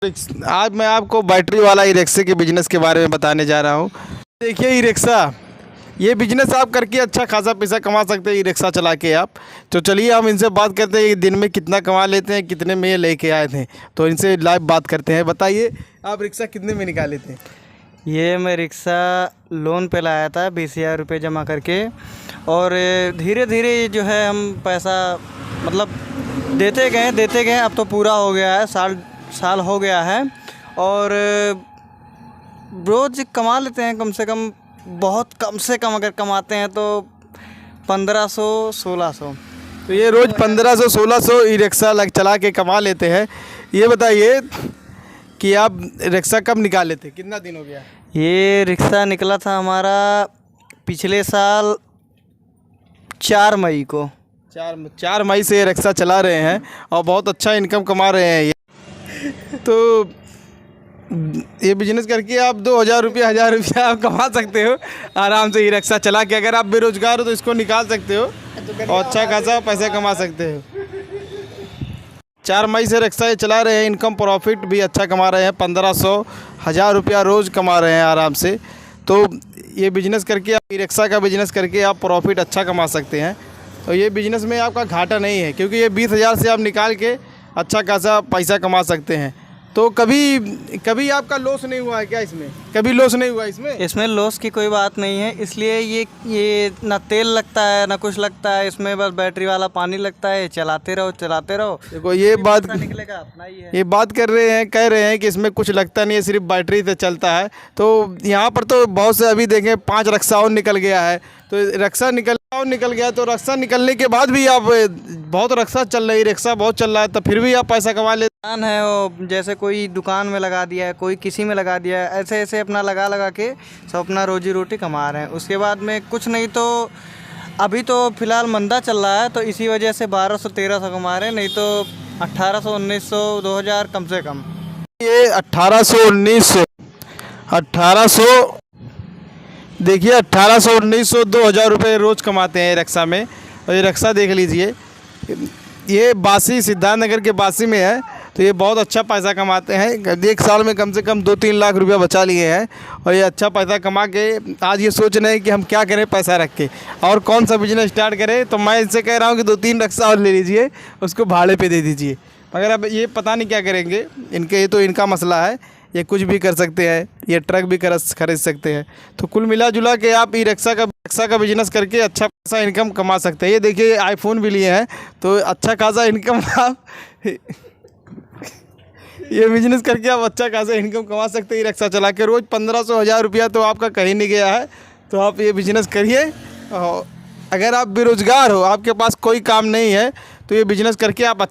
आज मैं आपको बैटरी वाला ई रिक्शे के बिज़नेस के बारे में बताने जा रहा हूँ। देखिए ई रिक्शा, ये बिज़नेस आप करके अच्छा खासा पैसा कमा सकते हैं ई रिक्शा चला के आप। तो चलिए हम इनसे बात करते हैं कि दिन में कितना कमा लेते हैं, कितने में ये लेके आए थे। तो इनसे लाइव बात करते हैं। बताइए आप रिक्शा कितने में निकाले थे? ये मैं रिक्शा लोन पे लाया था 20,000 रुपये जमा करके, और धीरे धीरे जो है हम पैसा मतलब देते गए। अब तो पूरा हो गया है, साल हो गया है, और रोज़ कमा लेते हैं कम से कम, बहुत कम से कम अगर कमाते हैं तो 1500-1600। तो ये रोज़ 1500-1600 ई रिक्शा चला के कमा लेते हैं। ये बताइए कि आप रिक्शा कब निकाले थे, कितना दिन हो गया? ये रिक्शा निकला था हमारा पिछले साल 4 मई को। 4 मई से ये रिक्शा चला रहे हैं और बहुत अच्छा इनकम कमा रहे हैं ये। तो ये बिज़नेस करके आप 2,000 रुपये 1,000 रुपया आप कमा सकते हो आराम से ई रिक्शा चला के। अगर आप बेरोजगार हो तो इसको निकाल सकते हो और अच्छा खासा पैसा कमा सकते हो। 4 मई से रिक्शा ये चला रहे हैं, इनकम प्रॉफिट भी अच्छा कमा रहे हैं, 1500-1,000 रुपया रोज़ कमा रहे हैं आराम से। तो ये बिज़नेस करके आप ई रिक्शा का बिज़नेस करके आप प्रॉफिट अच्छा कमा सकते हैं। तो ये बिज़नेस में आपका घाटा नहीं है, क्योंकि ये 20,000 से आप निकाल के अच्छा खासा पैसा कमा सकते हैं। तो कभी आपका लॉस नहीं हुआ है क्या इसमें? कभी लॉस नहीं हुआ इसमें लॉस की कोई बात नहीं है, इसलिए ये ना तेल लगता है ना कुछ लगता है इसमें, बस बैटरी वाला पानी लगता है। चलाते रहो। देखो ये बात निकलेगा अपना ही है। ये बात कह रहे हैं कि इसमें कुछ लगता नहीं है, सिर्फ बैटरी से चलता है। तो यहाँ पर तो बहुत से अभी देखें 5 रिक्शा और निकल गया है। तो रिक्शा निकल गया तो रिक्शा निकलने के बाद भी आप बहुत रिक्शा चल रही, रिक्शा बहुत चल रहा है, तो फिर भी आप पैसा कमा लेते है। वो जैसे कोई दुकान में लगा दिया है, कोई किसी में लगा दिया है, ऐसे अपना लगा के सब अपना रोजी रोटी कमा रहे हैं। उसके बाद में कुछ नहीं तो अभी तो फ़िलहाल मंदा चल रहा है, तो इसी वजह से 1200-1300 कमा रहे हैं, नहीं तो 1800-1900 2000 कम से कम। ये 1800 देखिए 1800-1900 2,000 रुपये रोज़ कमाते हैं रिक्शा में। और ये रिक्शा देख लीजिए, ये बासी सिद्धार्थनगर के बासी में है। तो ये बहुत अच्छा पैसा कमाते हैं, एक साल में कम से कम 2-3 लाख रुपया बचा लिए हैं। और ये अच्छा पैसा कमा के आज ये सोच रहे हैं कि हम क्या करें पैसा रख के, और कौन सा बिज़नेस स्टार्ट करें। तो मैं इनसे कह रहा हूँ कि 2-3 रिक्शा और ले लीजिए, उसको भाड़े पे दे दीजिए। मगर अब ये पता नहीं क्या करेंगे, ये तो इनका मसला है। ये कुछ भी कर सकते हैं, ये ट्रक भी खरीद सकते हैं। तो कुल मिला जुला के आप ई रिक्शा का बिज़नेस करके अच्छा खासा इनकम कमा सकते हैं। ये देखिए आईफोन भी लिए हैं, तो अच्छा खासा इनकम आप ये बिज़नेस करके आप अच्छा खासा इनकम कमा सकते हैं ई रिक्शा चला के। रोज़ 1500-1,000 रुपया तो आपका कहीं नहीं गया है। तो आप ये बिज़नेस करिए। अगर आप बेरोज़गार हो, आपके पास कोई काम नहीं है, तो ये बिज़नेस करके आप